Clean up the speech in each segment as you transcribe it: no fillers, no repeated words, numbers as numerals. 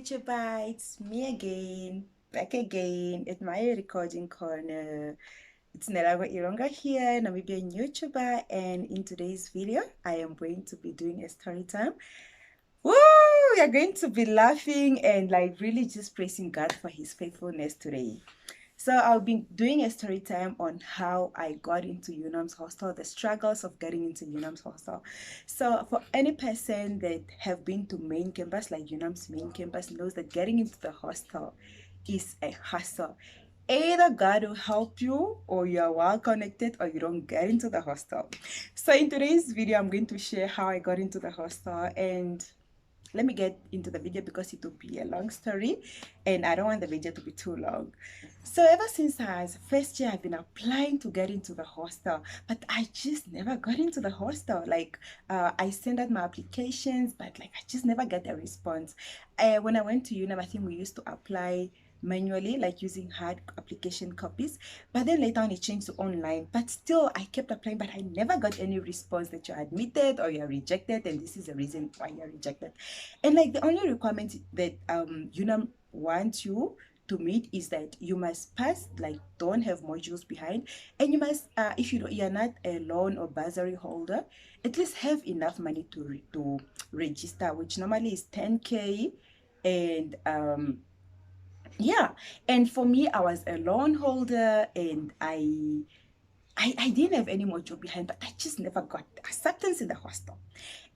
YouTuber, it's me again, back again at my recording corner. It's Nelago Ironga here, Namibian YouTuber, and in today's video, I am going to be doing a story time. Woo! You're going to be laughing and like really just praising God for his faithfulness today. So I'll be doing a story time on how I got into UNAM's hostel, the struggles of getting into UNAM's hostel. So for any person that have been to main campus, like UNAM's main campus, knows that getting into the hostel is a hassle. Either God will help you or you're well connected or you don't get into the hostel. So in today's video, I'm going to share how I got into the hostel, and let me get into the video because it will be a long story and I don't want the video to be too long. So ever since I was first year, I've been applying to get into the hostel, but I just never got into the hostel. Like I sent out my applications, but like I just never get a response. When I went to UNAM, I think we used to apply manually, like using hard application copies, but then later on it changed to online. But still I kept applying, but I never got any response that you're admitted or you're rejected, and this is the reason why you're rejected. And like the only requirement that UNAM wants you to meet is that you must pass, like don't have modules behind, and you must if you're not a loan or bursary holder, at least have enough money to register, which normally is 10K. And yeah, and for me, I was a loan holder, and I didn't have any module behind, but I just never got acceptance in the hostel.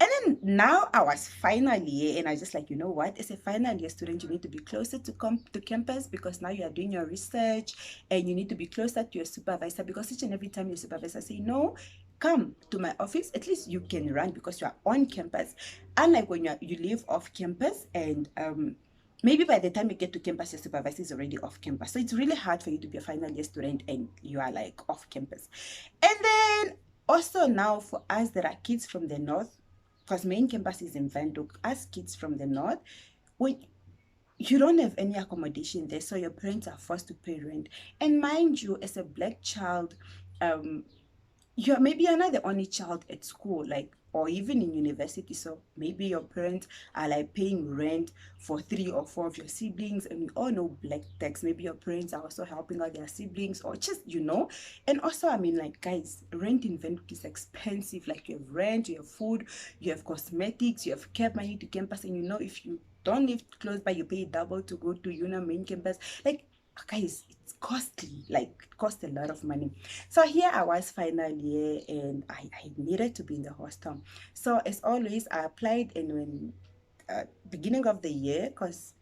And then now I was final year, and I just like, you know what? As a final year student, you need to be closer to campus, because now you are doing your research and you need to be closer to your supervisor, because each and every time your supervisor say, no, come to my office, at least you can run because you are on campus. Unlike when you live off campus, and maybe by the time you get to campus, your supervisor is already off campus. So it's really hard for you to be a final year student and you are like off campus. And then also now for us that are kids from the north, because main campus is in Windhoek, us kids from the north, when you don't have any accommodation there, so your parents are forced to pay rent. And mind you, as a black child, maybe you're not the only child at school, like, or even in university, so maybe your parents are like paying rent for 3 or 4 of your siblings, and we all know black tax. Maybe your parents are also helping out their siblings, or just, and also, I mean, like, guys, rent in Vancouver is expensive. Like, you have rent, you have food, you have cosmetics, you have cab money to campus, and if you don't live close by, you pay double to go to UNAM main campus. Like, guys, it's costly, like it costs a lot of money. So here I was final year, and I needed to be in the hostel. So as always, I applied, and when beginning of the year, because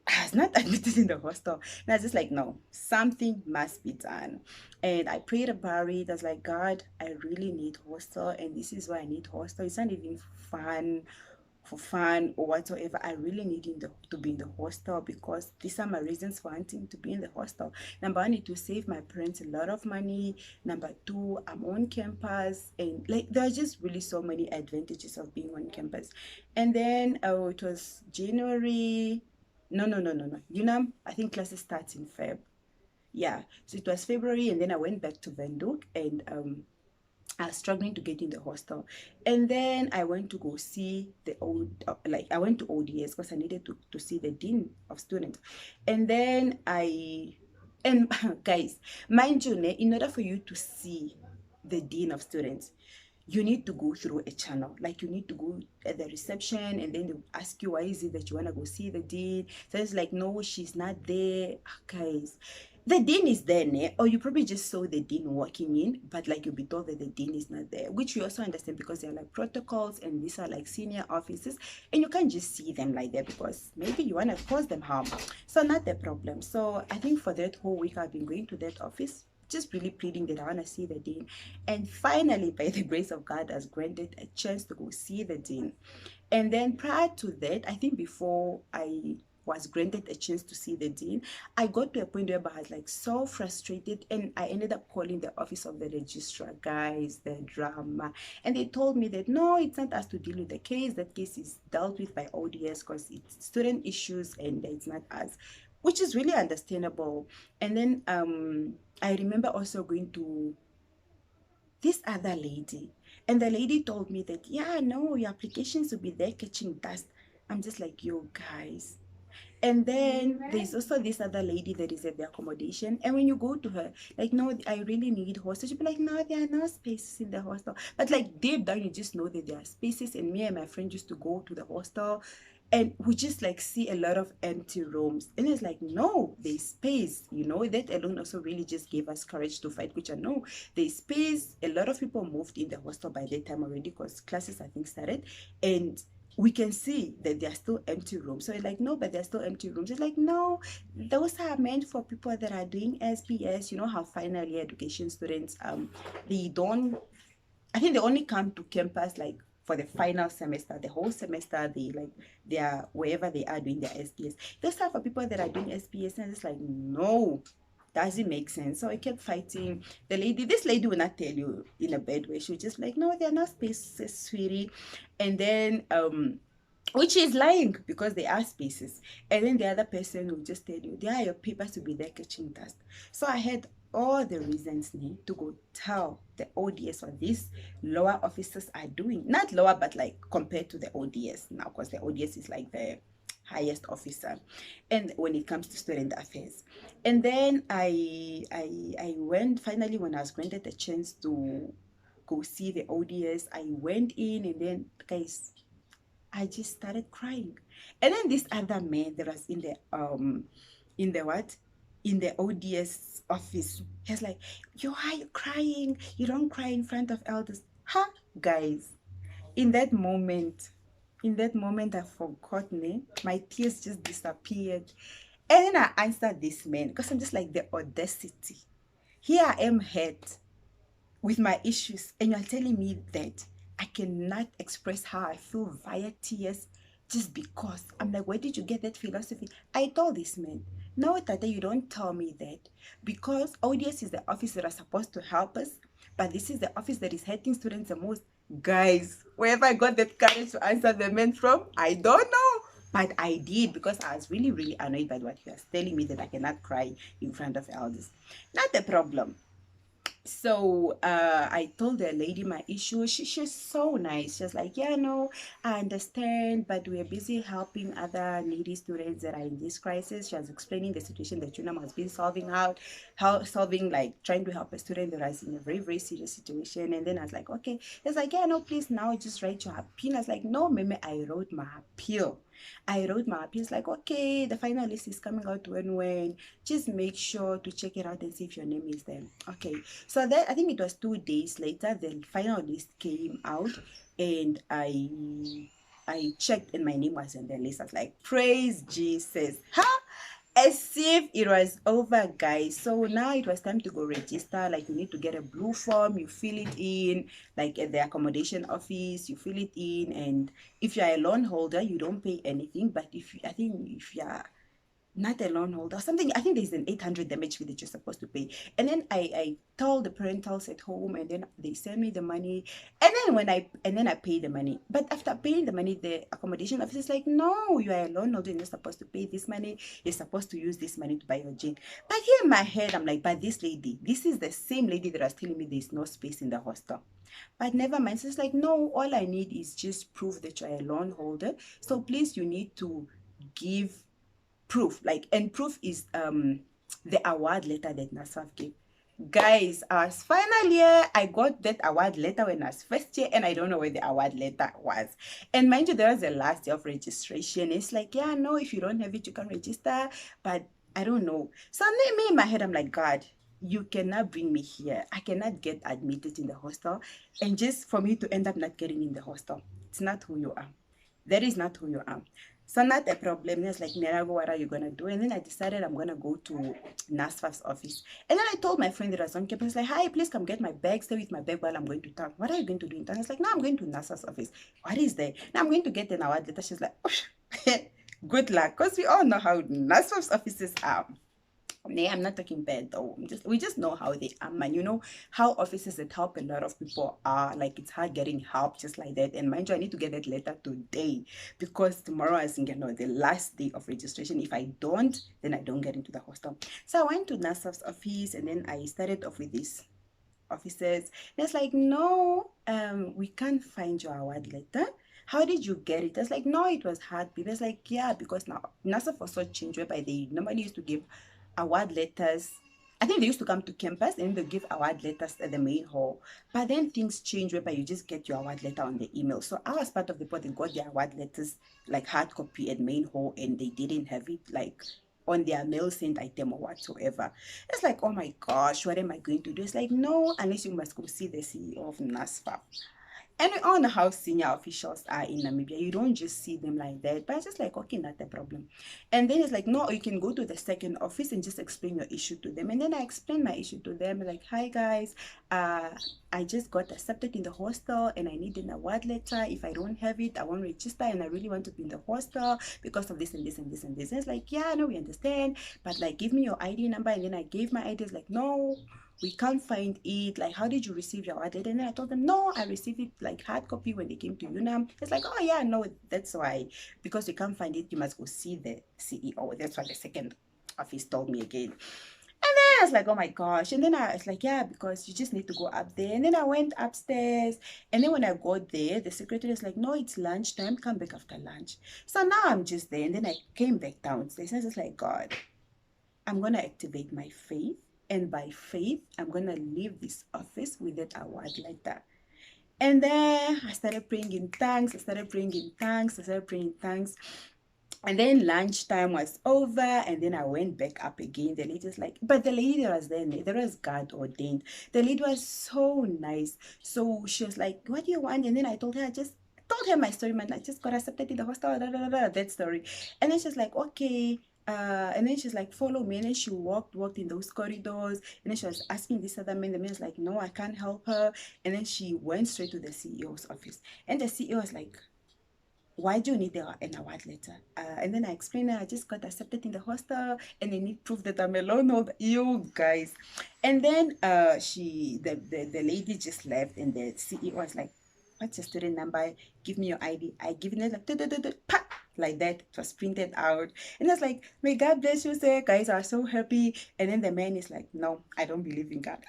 I was not admitted in the hostel, and I was just like, no, something must be done. And I prayed about it. I was like, God, I really need hostel, and this is why I need hostel. It's not even fun for fun or whatsoever. I really need to be in the hostel, because these are my reasons for wanting to be in the hostel. Number one, I need to save my parents a lot of money. Number two, I'm on campus, and like there are just really so many advantages of being on campus. And then it was January. No. I think classes starts in Feb. Yeah, so it was February, and then I went back to Windhoek, and I was struggling to get in the hostel. And then I went to go see the I went to ODS because I needed to see the dean of students. And then and guys, mind you, in order for you to see the dean of students, you need to go through a channel. Like, you need to go at the reception, and then they'll ask you, why is it that you want to go see the dean? So it's like, no, she's not there. Guys, the dean is there, or you probably just saw the dean walking in, but like you'll be told that the dean is not there, which we also understand, because they're like protocols, and these are like senior officers, and you can't just see them like that, because maybe you want to cause them harm. So not the problem. So I think for that whole week I've been going to that office, just really pleading that I want to see the dean. And finally, by the grace of God, I was granted a chance to go see the dean. And then prior to that, I think before I was granted a chance to see the dean, I got to a point where I was like so frustrated, and I ended up calling the office of the registrar. Guys, the drama. And they told me that no, it's not us to deal with the case. That case is dealt with by ODS, because it's student issues and it's not us, which is really understandable. And then I remember also going to this other lady, and the lady told me that, yeah, no, your applications will be there catching dust. I'm just like, yo, guys. And then there's also this other lady that is at the accommodation. And when you go to her, like, no, I really need hostel. She'll be like, no, there are no spaces in the hostel. But like deep down, you just know that there are spaces. And me and my friend used to go to the hostel and we just like see a lot of empty rooms. And it's like, no, there's space. You know, that alone also really just gave us courage to fight, which I know there's space. A lot of people moved in the hostel by that time already because classes, I think, started. And we can see that there are still empty rooms. So it's like, no, but there are still empty rooms. It's like, no, those are meant for people that are doing SPS. You know how final year education students, they don't, I think they only come to campus like for the final semester. The whole semester, they are wherever they are doing their SPS. Those are for people that are doing SPS, and it's like, no, doesn't make sense. So I kept fighting. This lady will not tell you in a bad way. She was just like, no, there are no spaces, sweetie. And then which is lying because there are spaces. And then the other person will just tell you, there are your papers to be there catching dust. So I had all the reasons need to go tell the ODS what these lower officers are doing. Not lower, but like compared to the ODS now, because the ODS is like the highest officer, and when it comes to student affairs. And then I went finally when I was granted a chance to go see the ODS. I went in, and then guys, I just started crying. And then this other man that was in the what? In the ODS office. He's like, yo, why are you crying? You don't cry in front of elders. Huh? Guys, in that moment, I forgot me. My tears just disappeared. And then I answered this man because I'm just like the audacity. Here I am hurt with my issues, and you're telling me that I cannot express how I feel via tears just because. I'm like, where did you get that philosophy? I told this man, no, Tata, you don't tell me that, because ODS is the office that are supposed to help us, but this is the office that is hurting students the most. Guys, wherever I got that courage to answer the man from, I don't know. But I did, because I was really, really annoyed by what he was telling me, that I cannot cry in front of elders. Not a problem. So I told the lady my issue. She's so nice. She's like, yeah, no, I understand, but we're busy helping other needy students that are in this crisis. She was explaining the situation that UNAM has been solving out, how solving, like trying to help a student that is in a very, very serious situation. And then I was like, okay. It's like, yeah, no, please now just write your appeal. I was like, no, meme, I wrote my appeal. It's like, okay, the final list is coming out when. Just make sure to check it out and see if your name is there. Okay. So then I think it was 2 days later, the final list came out, and I checked and my name was in the list. I was like, praise Jesus. Huh? As if it was over, guys. So now it was time to go register. Like, you need to get a blue form, you fill it in, like at the accommodation office, you fill it in. And if you're a loan holder, you don't pay anything. But I think if you're not a loan holder or something, I think there's an 800 damage fee that you're supposed to pay. And then I told the parentals at home, and then they send me the money, and then I pay the money. But after paying the money, the accommodation office is like, no, you are a loan holder, you're not supposed to pay this money, you're supposed to use this money to buy your gin. But here in my head, I'm like, but this is the same lady that was telling me there's no space in the hostel. But never mind. So it's like, no, all I need is just proof that you're a loan holder. So please, you need to give proof, like, and proof is the award letter that NASFAF gave. Guys, as final year, I got that award letter when I was first year, and I don't know where the award letter was. And mind you, there was the last day of registration. It's like, yeah, no, if you don't have it, you can register, but I don't know. So me in my head, I'm like, God, you cannot bring me here. I cannot get admitted in the hostel, and just for me to end up not getting in the hostel. It's not who you are. That is not who you are. So not a problem. It's like, Nerago, what are you going to do? And then I decided I'm going to go to NASFA's office. And then I told my friend that was on campus, like, hi, please come get my bag. Stay with my bag while I'm going to town. What are you going to do in town? I was like, no, I'm going to NASFA's office. What is there? Now I'm going to get an award letter. She's like, oh, good luck. Because we all know how NASFA's offices are. Nee, I'm not talking bad though. We just know how they are, man. You know how offices that help a lot of people are, like, it's hard getting help just like that. And mind you, I need to get that letter today, because tomorrow is, you know, the last day of registration. If I don't, then I don't get into the hostel. So I went to NASF's office, and then I started off with this officers. And it's like, no, we can't find your award letter. how did you get it? I was like, no, it was hard. People was like, yeah, because now NASA for such change whereby they normally used to give award letters. I think they used to come to campus and they give award letters at the main hall. But then things change whereby you just get your award letter on the email. So I was part of the people that got their award letters like hard copy at main hall, and they didn't have it like on their mail sent item or whatsoever. It's like, oh my gosh, what am I going to do? It's like, no, unless you must go see the CEO of NASFA. And we all know how senior officials are in Namibia. You don't just see them like that. But it's just like, okay, not a problem. And then it's like, no, you can go to the second office and just explain your issue to them. And then I explained my issue to them, like, hi guys, I just got accepted in the hostel and I need an award letter. If I don't have it, I won't register, and I really want to be in the hostel because of this and this and this and this. And it's like, yeah, no, we understand. But like, give me your ID number. And then I gave my ID. It's like, no, we can't find it. Like, how did you receive your award? And then I told them, no, I received it like hard copy when they came to UNAM. It's like, oh yeah, no, that's why, because you can't find it, you must go see the CEO. That's what the second office told me again. And then I was like, oh my gosh. And then I was like, yeah, because you just need to go up there. And then I went upstairs. And then when I got there, the secretary was like, no, it's lunchtime. Come back after lunch. So now I'm just there. And then I came back downstairs. And I was just like, God, I'm going to activate my faith. And by faith, I'm going to leave this office with that award letter. And then I started praying in tongues. I started praying in tongues. I started praying in tongues. And then lunchtime was over, and then I went back up again. The lady was like, but the lady that was there was God ordained. The lady was so nice. So she was like, what do you want? And then I told her, I just told her my story, man. I just got accepted in the hostel, that story. And then she's like, okay. And then she's like, follow me. And then she walked in those corridors. And then she was asking this other man. The man was like, no, I can't help her. And then she went straight to the CEO's office. And the CEO was like, why do you need an award letter? And then I explained I just got accepted in the hostel and I need proof that I'm alone. All you guys. And then the lady just left, and the CEO was like, what's your student number? Give me your ID. I give it like that. It was printed out. And I was like, may God bless you, sir. Guys are so happy. And then the man is like, no, I don't believe in God.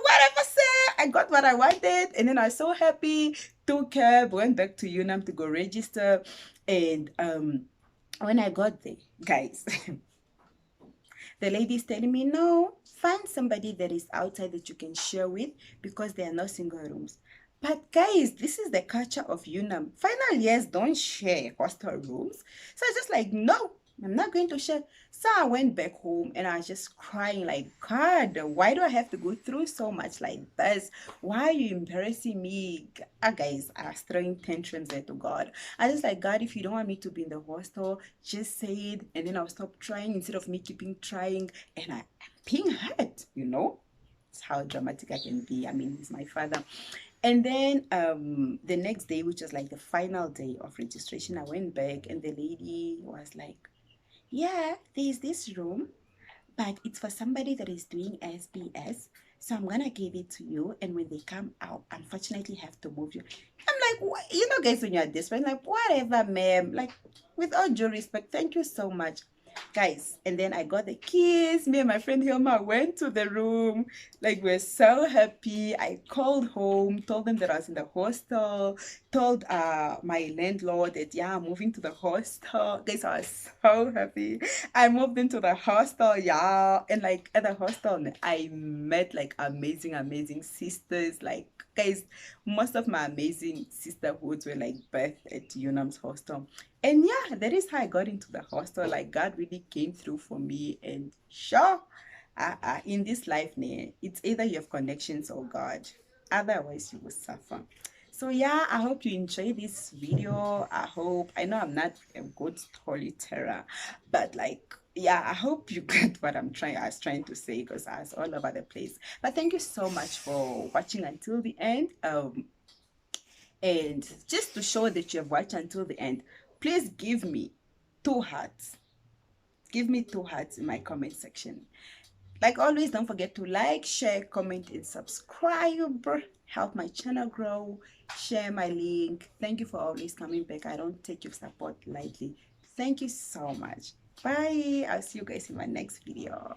Whatever, sir. I got what I wanted. And then I was so happy. Took cab, went back to UNAM to go register. And when I got there, guys, the lady is telling me, no, find somebody that is outside that you can share with, because there are no single rooms. But guys, this is the culture of UNAM. Final years don't share hostel rooms. So I was just like, no, I'm not going to share. So I went back home and I was just crying like, God, why do I have to go through so much like this? Why are you embarrassing me? Guys, I was throwing tantrums there to God. I was just like, God, if you don't want me to be in the hostel, just say it. And then I'll stop trying instead of me keeping trying. And I'm being hurt, you know? That's how dramatic I can be. I mean, he's my father. And then the next day, which was like the final day of registration, I went back and the lady was like, yeah, there's this room, but it's for somebody that is doing SBS. So I'm gonna give it to you, and when they come out, unfortunately have to move you. I'm like, what? You know, guys, when you're desperate, like, whatever, ma'am. Like, with all due respect, thank you so much. Guys, and then I got the keys. Me and my friend Hilma went to the room. Like, we're so happy. I called home, told them that I was in the hostel, told my landlord that, yeah, I'm moving to the hostel. Guys, I was so happy. I moved into the hostel, yeah. And like at the hostel, I met like amazing sisters. Like, guys, most of my amazing sisterhoods were like birthed at UNAM's hostel. And yeah, that is how I got into the hostel. Like, God really came through for me. And sure, in this life, it's either you have connections or God. Otherwise, you will suffer. So yeah, I hope you enjoy this video. I know I'm not a good storyteller, but like, yeah, I hope you get what I was trying to say, because I was all over the place. But thank you so much for watching until the end. And just to show that you have watched until the end, please give me 2 hearts. Give me 2 hearts in my comment section. Like always, don't forget to like, share, comment, and subscribe. Help my channel grow. Share my link. Thank you for always coming back. I don't take your support lightly. Thank you so much. Bye. I'll see you guys in my next video.